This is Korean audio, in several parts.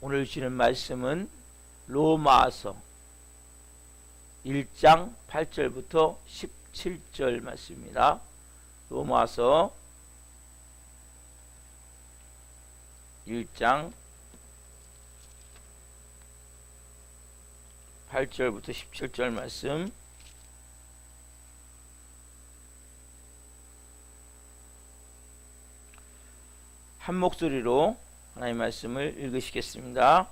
오늘 주시는 말씀은 로마서 1장 8절부터 17절 말씀입니다. 로마서 1장 8절부터 17절 말씀. 한 목소리로 하나님의 말씀을 읽으시겠습니다.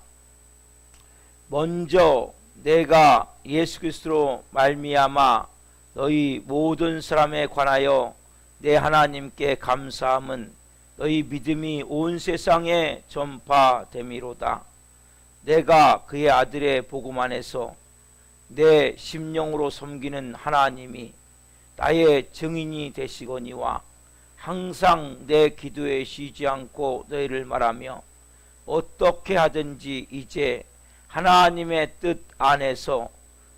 먼저 내가 예수 그리스도로 말미암아 너희 모든 사람에 관하여 내 하나님께 감사함은 너희 믿음이 온 세상에 전파됨이로다. 내가 그의 아들의 복음 안에서 내 심령으로 섬기는 하나님이 나의 증인이 되시거니와 항상 내 기도에 쉬지 않고 너희를 말하며 어떻게 하든지 이제 하나님의 뜻 안에서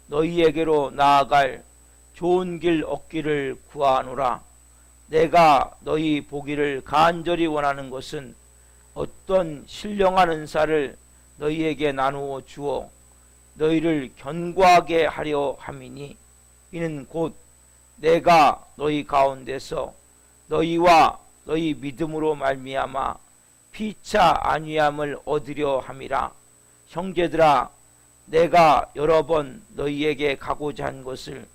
너희에게로 나아갈 좋은 길 얻기를 구하노라. 내가 너희 보기를 간절히 원하는 것은 어떤 신령한 은사를 너희에게 나누어 주어 너희를 견고하게 하려 함이니 이는 곧 내가 너희 가운데서 너희와 너희 믿음으로 말미암아 피차 안위함을 얻으려 함이라. 형제들아, 내가 여러 번 너희에게 가고자 한 것을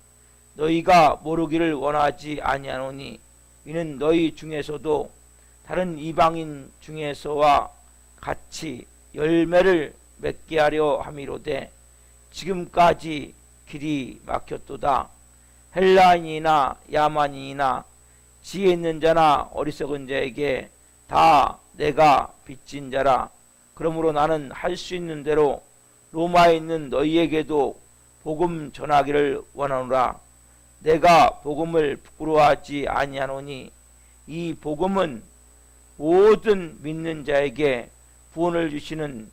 너희가 모르기를 원하지 아니하노니 이는 너희 중에서도 다른 이방인 중에서와 같이 열매를 맺게 하려 함이로되 지금까지 길이 막혔도다. 헬라인이나 야만인이나 지혜 있는 자나 어리석은 자에게 다 내가 빚진 자라. 그러므로 나는 할 수 있는 대로 로마에 있는 너희에게도 복음 전하기를 원하노라. 내가 복음을 부끄러워하지 아니하노니 이 복음은 모든 믿는 자에게 구원을 주시는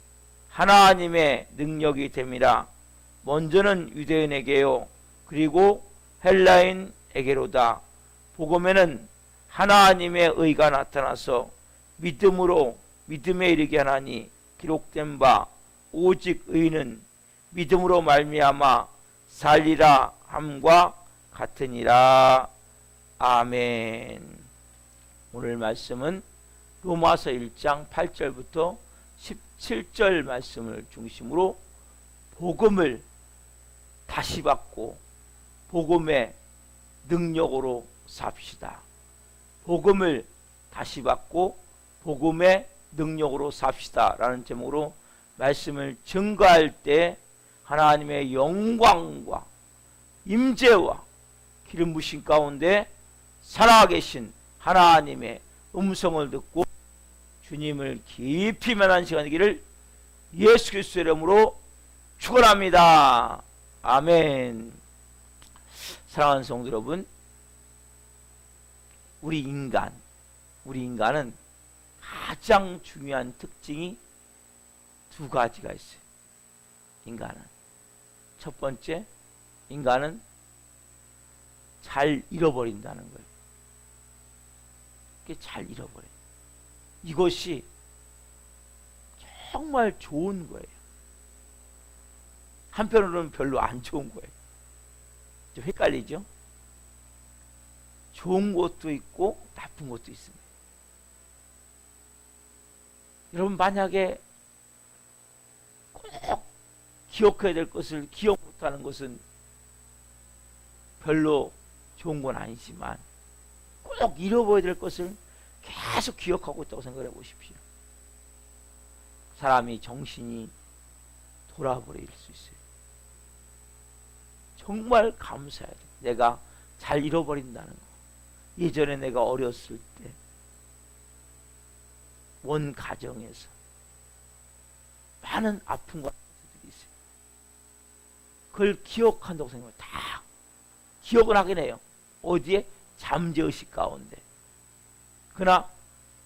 하나님의 능력이 됨이라. 먼저는 유대인에게요 그리고 헬라인에게로다. 복음에는 하나님의 의가 나타나서 믿음으로 믿음에 이르게 하나니 기록된 바 오직 의는 믿음으로 말미암아 살리라 함과 같으니라. 아멘. 오늘 말씀은 로마서 1장 8절부터 17절 말씀을 중심으로 복음을 다시 받고 복음의 능력으로 삽시다. 복음을 다시 받고 복음의 능력으로 삽시다 라는 제목으로 말씀을 증거할 때 하나님의 영광과 임재와 기름 부으심 가운데 살아계신 하나님의 음성을 듣고 주님을 깊이 만난 시간이기를 예수 그리스도의 이름으로 축원합니다. 아멘. 사랑하는 성도 여러분, 우리 인간은 가장 중요한 특징이 두 가지가 있어요. 인간은 첫 번째, 인간은 잘 잃어버린다는 거예요. 이게 잘 잃어버려요. 이것이 정말 좋은 거예요. 한편으로는 별로 안 좋은 거예요. 좀 헷갈리죠? 좋은 것도 있고 나쁜 것도 있습니다. 여러분, 만약에 꼭 기억해야 될 것을 기억 못하는 것은 별로 좋은 건 아니지만 꼭 잃어버려야 될 것을 계속 기억하고 있다고 생각해 보십시오. 사람이 정신이 돌아버릴 수 있어요. 정말 감사해야 돼. 내가 잘 잃어버린다는 거. 예전에 내가 어렸을 때 원 가정에서 많은 아픔과 상처들이 있어요. 그걸 기억한다고 생각해요. 다 기억을 하긴 해요. 어디에? 잠재의식 가운데. 그러나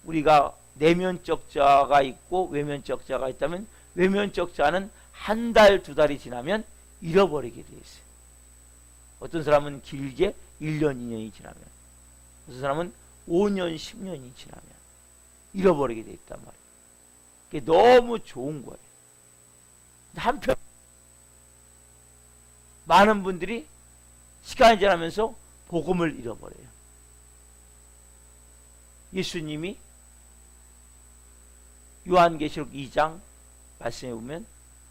우리가 내면적 자가 있고 외면적 자가 있다면 외면적 자는 한 달, 두 달이 지나면 잃어버리게 되어 있어요. 어떤 사람은 길게 1년, 2년이 지나면, 어떤 사람은 5년, 10년이 지나면 잃어버리게 돼 있단 말이에요. 그게 너무 좋은 거예요. 한편 많은 분들이 시간이 지나면서 복음을 잃어버려요. 예수님이 요한계시록 2장 말씀해 보면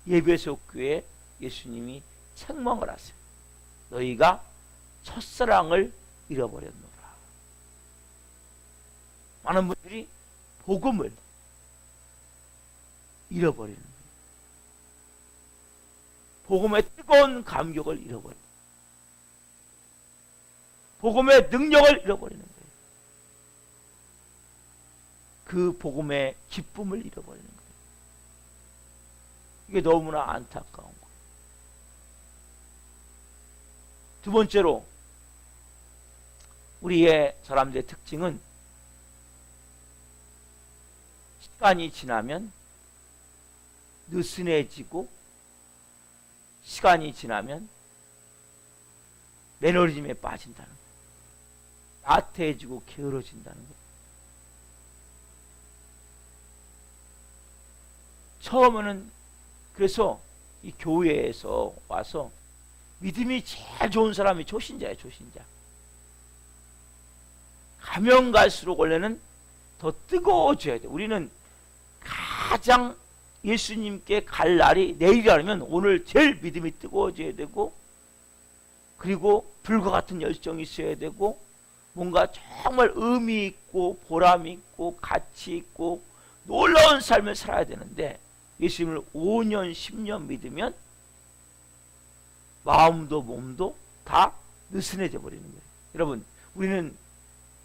예배소 교회에 예수님이 책망을 하세요. 너희가 첫사랑을 잃어버렸노라. 많은 분들이 복음을 잃어버리는 거예요. 복음의 뜨거운 감격을 잃어버리는 거예요. 복음의 능력을 잃어버리는 거예요. 그 복음의 기쁨을 잃어버리는 거예요. 이게 너무나 안타까운 거예요. 두 번째로 우리의 사람들의 특징은 시간이 지나면 느슨해지고 시간이 지나면 매너리즘에 빠진다는 거예요. 나태해지고 게으러진다는 거예요. 처음에는 그래서 이 교회에서 와서 믿음이 제일 좋은 사람이 초신자예요. 초신자. 가면 갈수록 원래는 더 뜨거워져야 돼. 우리는 가장 예수님께 갈 날이 내일이라면 오늘 제일 믿음이 뜨거워져야 되고, 그리고 불과 같은 열정이 있어야 되고, 뭔가 정말 의미 있고 보람 있고 가치 있고 놀라운 삶을 살아야 되는데, 예수님을 5년 10년 믿으면 마음도 몸도 다 느슨해져 버리는 거예요. 여러분, 우리는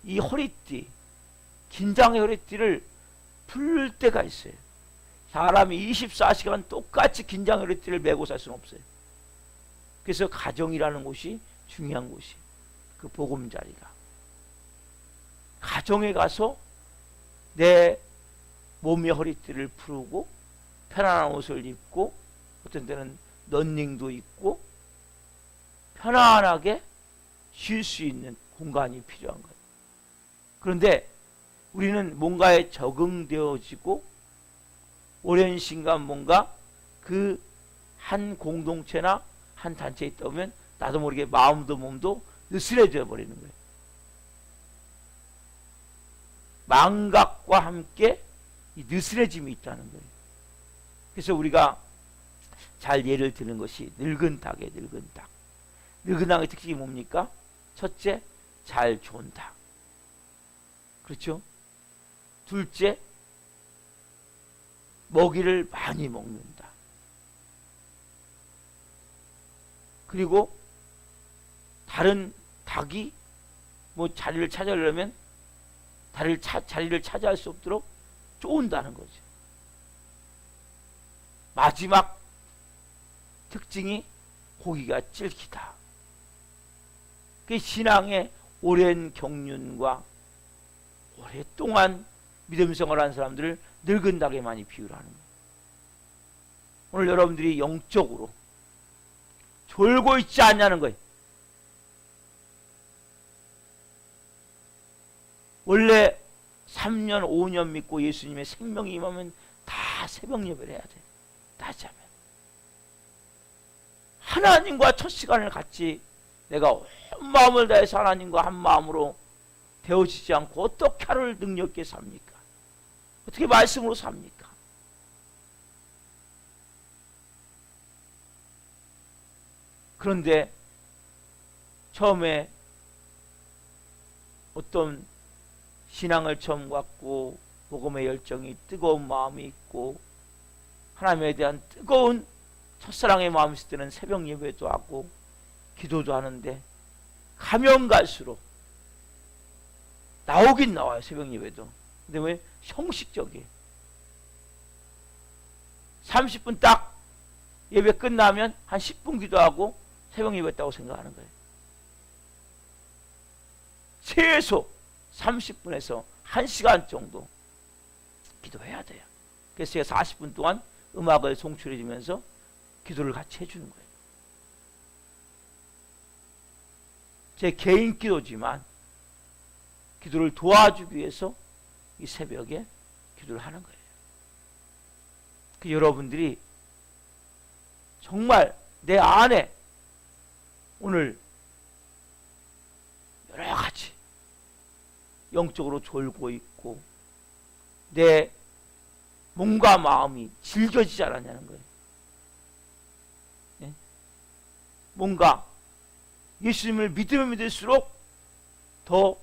이 허리띠, 긴장의 허리띠를 풀 때가 있어요. 사람이 24시간 똑같이 긴장의 허리띠를 메고 살 수는 없어요. 그래서 가정이라는 곳이 중요한 곳이, 그 복음자리가. 가정에 가서 내 몸의 허리띠를 풀고 편안한 옷을 입고, 어떤 때는 런닝도 입고 편안하게 쉴 수 있는 공간이 필요한 거예요. 그런데 우리는 뭔가에 적응되어지고 오랜 시간 뭔가 그 한 공동체나 한 단체에 있다 보면 나도 모르게 마음도 몸도 느슨해져 버리는 거예요. 망각과 함께 이 느슨해짐이 있다는 거예요. 그래서 우리가 잘 예를 드는 것이 늙은 닭이에요. 늙은 닭. 늙은 닭의 특징이 뭡니까? 첫째, 잘 존다. 그렇죠? 둘째, 먹이를 많이 먹는다. 그리고 다른 닭이 뭐 자리를 찾으려면 자리를 차지할 수 없도록 쫓는다는 거죠. 마지막 특징이 고기가 질기다. 그 신앙의 오랜 경륜과 오랫동안 믿음 생활한 사람들을 늙은 닭에 많이 비유를 하는 거예요. 오늘 여러분들이 영적으로 졸고 있지 않냐는 거예요. 원래 3년 5년 믿고 예수님의 생명이 임하면 다 새벽 예배를 해야 돼. 따지자면 하나님과 첫 시간을 같이 내가 온 마음을 다해서 하나님과 한 마음으로 되어지지 않고 어떻게 하루를 능력 있게 삽니까? 어떻게 말씀으로 삽니까? 그런데 처음에 어떤 신앙을 처음 갖고 복음의 열정이 뜨거운 마음이 있고 하나님에 대한 뜨거운 첫사랑의 마음이 있을 때는 새벽 예배도 하고 기도도 하는데, 가면 갈수록 나오긴 나와요. 새벽 예배도. 근데 왜? 형식적이에요. 30분 딱 예배 끝나면 한 10분 기도하고 새벽 예배 했다고 생각하는 거예요. 최소 30분에서 1시간 정도 기도해야 돼요. 그래서 제가 40분 동안 음악을 송출해 주면서 기도를 같이 해주는 거예요. 제 개인 기도지만 기도를 도와주기 위해서 이 새벽에 기도를 하는 거예요. 그 여러분들이 정말 내 안에 오늘 여러 가지 영적으로 졸고 있고 내 몸과 마음이 질겨지지 않았냐는 거예요. 네? 뭔가 예수님을 믿으면 믿을수록 더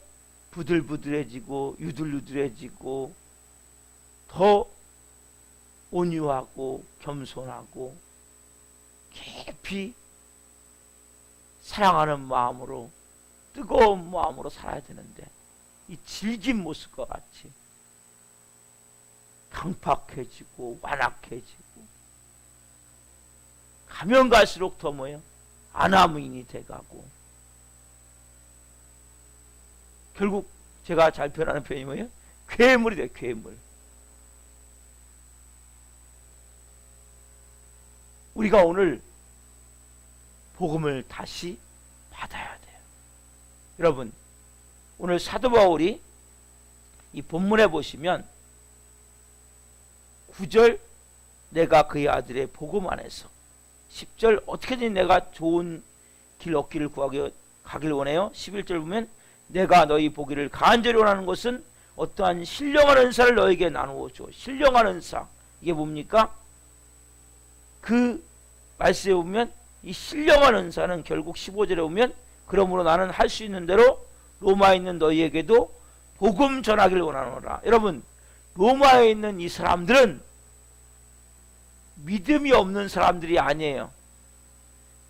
부들부들해지고 유들유들해지고 더 온유하고 겸손하고 깊이 사랑하는 마음으로 뜨거운 마음으로 살아야 되는데 이 질긴 모습과 같이 강팍해지고 완악해지고 가면 갈수록 더 뭐예요? 안하무인이 돼가고 결국 제가 잘 표현하는 표현이 뭐예요? 괴물이 돼요. 괴물. 우리가 오늘 복음을 다시 받아야 돼요. 여러분 오늘 사도 바울이 이 본문에 보시면 9절 내가 그의 아들의 복음 안에서 10절 어떻게든 내가 좋은 길 얻기를 가길 원해요. 11절 보면 내가 너희 보기를 간절히 원하는 것은 어떠한 신령한 은사를 너에게 나누어 줘. 신령한 은사 이게 뭡니까? 그 말씀에 보면 이 신령한 은사는 결국 15절에 보면 그러므로 나는 할 수 있는 대로 로마에 있는 너희에게도 복음 전하기를 원하노라. 여러분 로마에 있는 이 사람들은 믿음이 없는 사람들이 아니에요.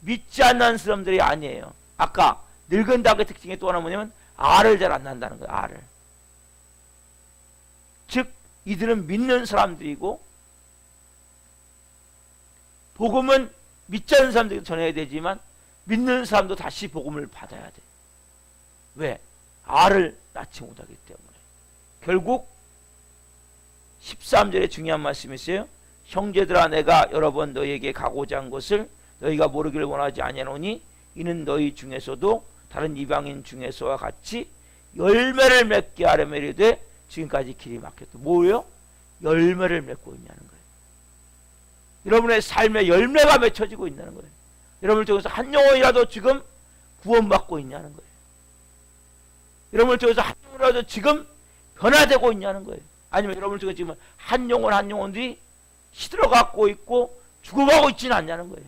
믿지 않는 사람들이 아니에요. 아까 늙은 닭의 특징이 또 하나 뭐냐면 알을 잘 안 난다는 거예요. 알을. 즉 이들은 믿는 사람들이고 복음은 믿지 않는 사람들에게 전해야 되지만 믿는 사람도 다시 복음을 받아야 돼. 왜? 알을 낳지 못하기 때문에. 결국 13절에 중요한 말씀이 있어요. 형제들아 내가 여러 번 너희에게 가고자 한 것을 너희가 모르기를 원하지 아니하노니 이는 너희 중에서도 다른 이방인 중에서와 같이 열매를 맺게 하려면 이르되 지금까지 길이 막혔다. 뭐예요? 열매를 맺고 있냐는 거예요. 여러분의 삶에 열매가 맺혀지고 있다는 거예요. 여러분을 통해서 한 영혼이라도 지금 구원받고 있냐는 거예요. 여러분을 통해서 한 영혼이라도 지금 변화되고 있냐는 거예요. 아니면 여러분을 통해서 지금 한 영혼들이 시들어가고 있고 죽어가고 있지는 않냐는 거예요.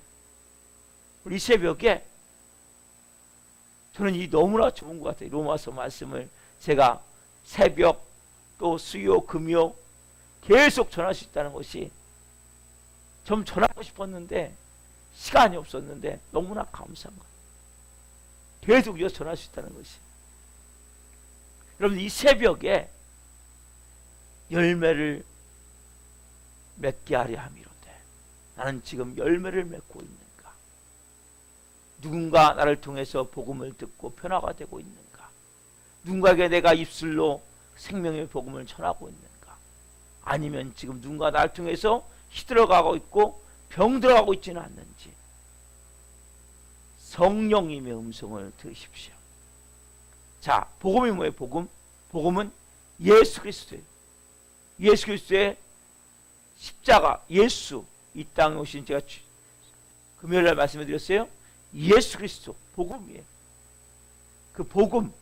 우리 이 새벽에 저는 이 너무나 좋은 것 같아요. 로마서 말씀을 제가 새벽 또 수요 금요 계속 전할 수 있다는 것이 좀 전하고 싶었는데 시간이 없었는데 너무나 감사한 거예요. 계속 이어서 전할 수 있다는 것이. 여러분 이 새벽에 열매를 맺게 하려 함이로되 나는 지금 열매를 맺고 있는가? 누군가 나를 통해서 복음을 듣고 변화가 되고 있는가? 누군가에게 내가 입술로 생명의 복음을 전하고 있는가? 아니면 지금 누군가 나를 통해서 시들어가고 있고 병들어가고 있지는 않는지 성령님의 음성을 들으십시오. 자, 복음이 뭐예요? 복음은 예수 그리스도예요. 예수 그리스도의 십자가, 예수 이 땅에 오신 제가 금요일날 말씀해 드렸어요. 예수 그리스도 복음이에요. 그 복음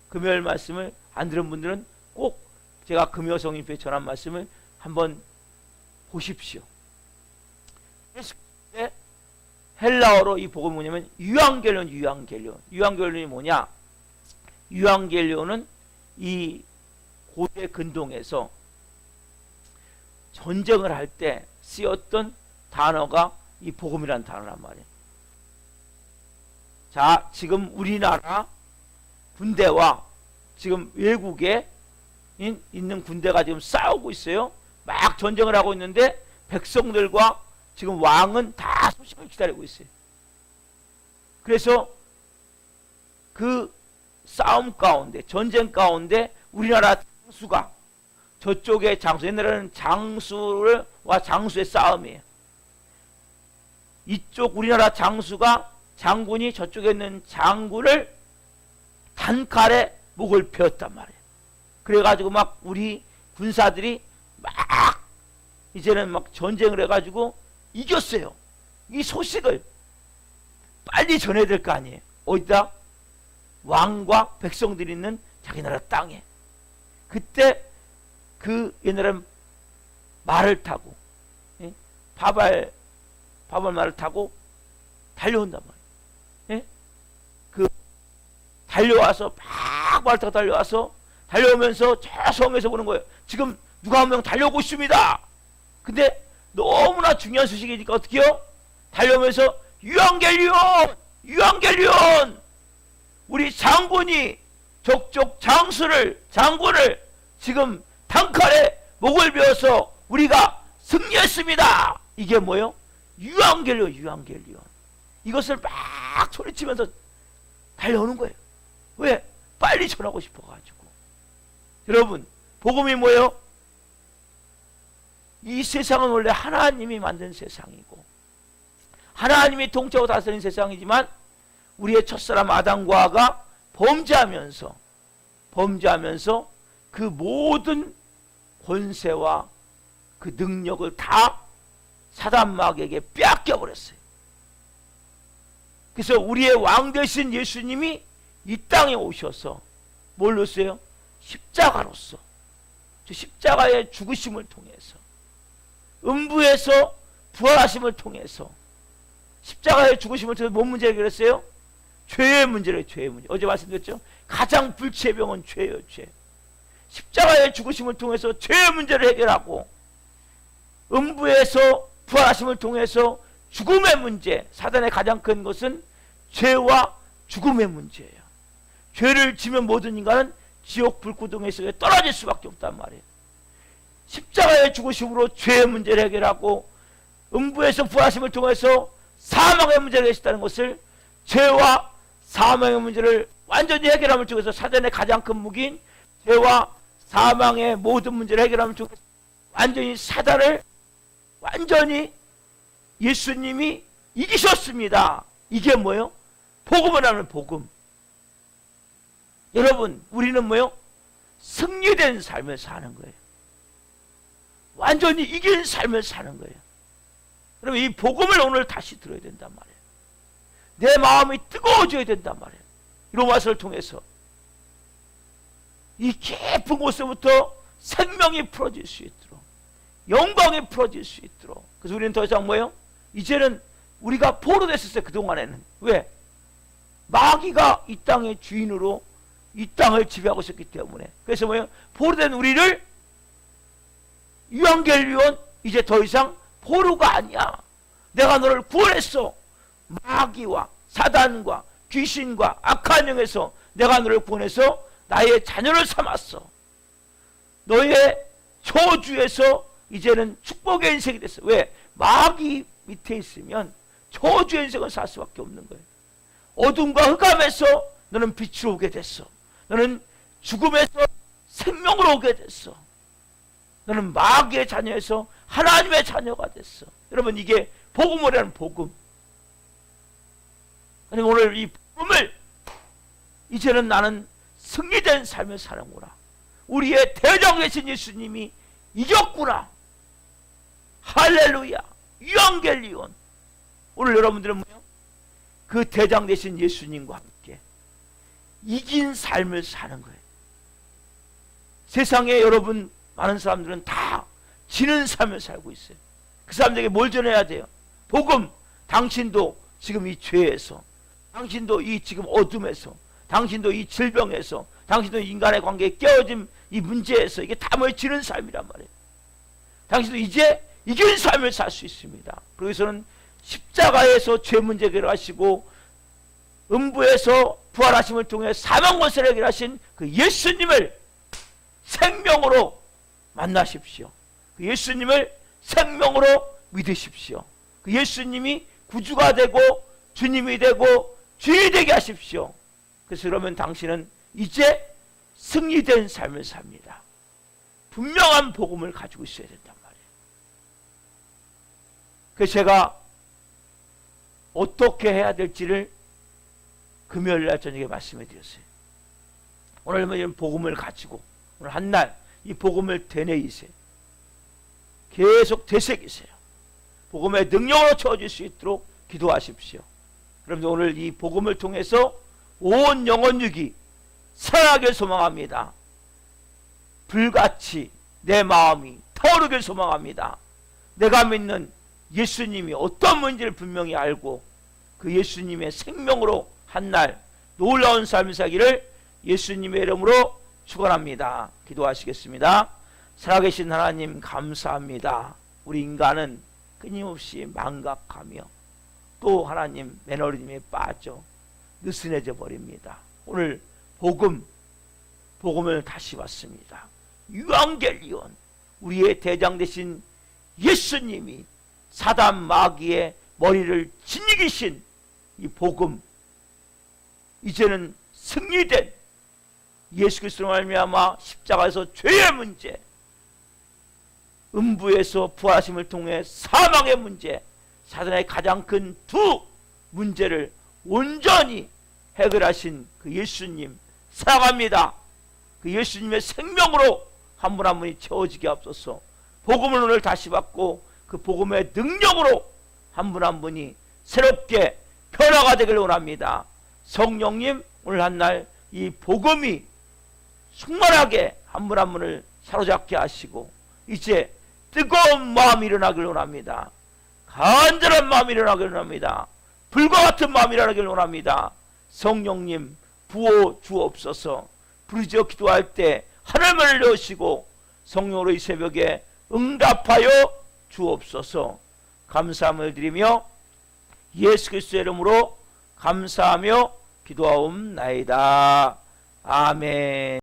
금요일 말씀을 안 들은 분들은 꼭 제가 금요 성인표에 전한 말씀을 한번 보십시오. 예수 그리스도의 헬라어로 이 복음이 뭐냐면 유앙겔리온이 뭐냐? 유앙겔리온은 이 고대 근동에서 전쟁을 할 때 쓰였던 단어가 이 복음이라는 단어란 말이에요. 자, 지금 우리나라 군대와 지금 외국에 있는 군대가 지금 싸우고 있어요. 막 전쟁을 하고 있는데 백성들과 지금 왕은 다 소식을 기다리고 있어요. 그래서 그 싸움 가운데, 전쟁 가운데 우리나라 장수가 저쪽의 장수, 옛날에는 장수와 장수의 싸움이에요. 이쪽 우리나라 장군이 저쪽에 있는 장군을 단칼에 목을 베었단 말이에요. 그래가지고 막 우리 군사들이 막 이제는 막 전쟁을 해가지고 이겼어요. 이 소식을 빨리 전해야 될 거 아니에요. 어디다? 왕과 백성들이 있는 자기 나라 땅에. 그때 그 옛날에 말을 타고, 예? 바발 말을 타고 달려온단 말이에요. 예? 그 달려와서 막 말 타고 달려와서 달려오면서 저 성에서 보는 거예요. 지금 누가 한 명 달려오고 있습니다. 근데 너무나 중요한 소식이니까 어떻게 해요? 달려오면서 유앙겔리온 우리 장군이 적족 장군을 지금 단칼에 목을 베어서 우리가 승리했습니다. 이게 뭐예요? 유앙겔리온. 이것을 막 소리치면서 달려오는 거예요. 왜? 빨리 전하고 싶어가지고. 여러분, 복음이 뭐예요? 이 세상은 원래 하나님이 만든 세상이고 하나님이 통치하고 다스리는 세상이지만 우리의 첫사람 아담과 하와가 범죄하면서 그 모든 권세와 그 능력을 다 사단 마귀에게 빼앗겨 버렸어요. 그래서 우리의 왕 되신 예수님이 이 땅에 오셔서 뭘로써요? 십자가로서, 십자가의 죽으심을 통해서, 음부에서 부활하심을 통해서, 십자가의 죽으심을 통해서 뭔 문제를 해결했어요? 죄의 문제를. 어제 말씀드렸죠? 가장 불치의 병은 죄예요. 죄. 십자가의 죽으심을 통해서 죄의 문제를 해결하고 음부에서 부활하심을 통해서 죽음의 문제, 사단의 가장 큰 것은 죄와 죽음의 문제예요. 죄를 지면 모든 인간은 지옥 불구덩이 속에 떨어질 수밖에 없단 말이에요. 십자가의 죽으심으로 죄의 문제를 해결하고 음부에서 부활하심을 통해서 사망의 문제를 해결했다는 것을, 죄와 사망의 문제를 완전히 해결함을 통해서 사단의 가장 큰 무기인 죄와 사망의 모든 문제를 해결함을 통해서 완전히 사단을 완전히 예수님이 이기셨습니다. 이게 뭐예요? 복음을 하는 복음. 여러분, 우리는 뭐예요? 승리된 삶을 사는 거예요. 완전히 이긴 삶을 사는 거예요. 여러분, 이 복음을 오늘 다시 들어야 된단 말이에요. 내 마음이 뜨거워져야 된단 말이에요. 로마서를 통해서 이 깊은 곳에부터 생명이 풀어질 수 있도록, 영광이 풀어질 수 있도록. 그래서 우리는 더 이상 뭐예요? 이제는 우리가 포로 됐었어요. 그동안에는. 왜? 마귀가 이 땅의 주인으로 이 땅을 지배하고 있었기 때문에. 그래서 뭐예요? 포로 된 우리를 유앙겔리온, 이제 더 이상 포로가 아니야. 내가 너를 구원했어. 마귀와 사단과 귀신과 악한 영에서 내가 너를 구원해서 나의 자녀를 삼았어. 너의 저주에서 이제는 축복의 인생이 됐어. 왜? 마귀 밑에 있으면 저주의 인생을 살 수밖에 없는 거예요. 어둠과 흑암에서 너는 빛으로 오게 됐어. 너는 죽음에서 생명으로 오게 됐어. 너는 마귀의 자녀에서 하나님의 자녀가 됐어. 여러분, 이게 복음이라는 복음. 아니, 오늘 이 복음을, 이제는 나는 승리된 삶을 사는구나. 우리의 대장 되신 예수님이 이겼구나. 할렐루야. 유앙겔리온. 오늘 여러분들은 뭐요? 그 대장 되신 예수님과 함께 이긴 삶을 사는 거예요. 세상에 여러분, 많은 사람들은 다 지는 삶을 살고 있어요. 그 사람들에게 뭘 전해야 돼요? 복음. 당신도 지금 이 죄에서, 당신도 이 지금 어둠에서, 당신도 이 질병에서, 당신도 인간의 관계에 깨어진 이 문제에서, 이게 다 뭘 지는 삶이란 말이에요. 당신도 이제 이긴 삶을 살 수 있습니다. 그래서는 십자가에서 죄 문제 해결하시고 음부에서 부활하심을 통해 사망 권세를 해결하신 그 예수님을 생명으로 만나십시오. 그 예수님을 생명으로 믿으십시오. 그 예수님이 구주가 되고 주님이 되고 주인이 되게 하십시오. 그래서 그러면 당신은 이제 승리된 삶을 삽니다. 분명한 복음을 가지고 있어야 된단 말이에요. 그래서 제가 어떻게 해야 될지를 금요일날 저녁에 말씀해 드렸어요. 오늘 이런 복음을 가지고 오늘 한날 이 복음을 되뇌이세요. 계속 되새기세요. 복음의 능력으로 채워질 수 있도록 기도하십시오. 그럼 오늘 이 복음을 통해서 온 영혼육이 살아나길 소망합니다. 불같이 내 마음이 타오르길 소망합니다. 내가 믿는 예수님이 어떤 문제를 분명히 알고 그 예수님의 생명으로 한날 놀라운 삶이 사기를 예수님의 이름으로 축원합니다. 기도하시겠습니다. 살아계신 하나님 감사합니다. 우리 인간은 끊임없이 망각하며 또 하나님 매너리즘에 빠져 느슨해져 버립니다. 오늘 복음을 다시 받습니다. 유앙겔리온, 우리의 대장 되신 예수님이 사단 마귀의 머리를 짓이기신 이 복음, 이제는 승리된 예수 그리스도로 말미암아 십자가에서 죄의 문제, 음부에서 부활하심을 통해 사망의 문제, 사단의 가장 큰 두 문제를 온전히 해결하신 그 예수님 사랑합니다. 그 예수님의 생명으로 한 분 한 분이 채워지게 앞서서 복음을 오늘 다시 받고 그 복음의 능력으로 한 분 한 분이 새롭게 변화가 되길 원합니다. 성령님, 오늘 한날 이 복음이 충만하게 한 분 한 분을 사로잡게 하시고 이제 뜨거운 마음이 일어나길 원합니다. 간절한 마음이 일어나길 원합니다. 불과 같은 마음이 일어나길 원합니다. 성령님 부어 주옵소서. 부르짖어 기도할 때 하늘문을 여시고 성령으로 이 새벽에 응답하여 주옵소서. 감사함을 드리며 예수 그리스도의 이름으로 감사하며 기도하옵나이다. 아멘.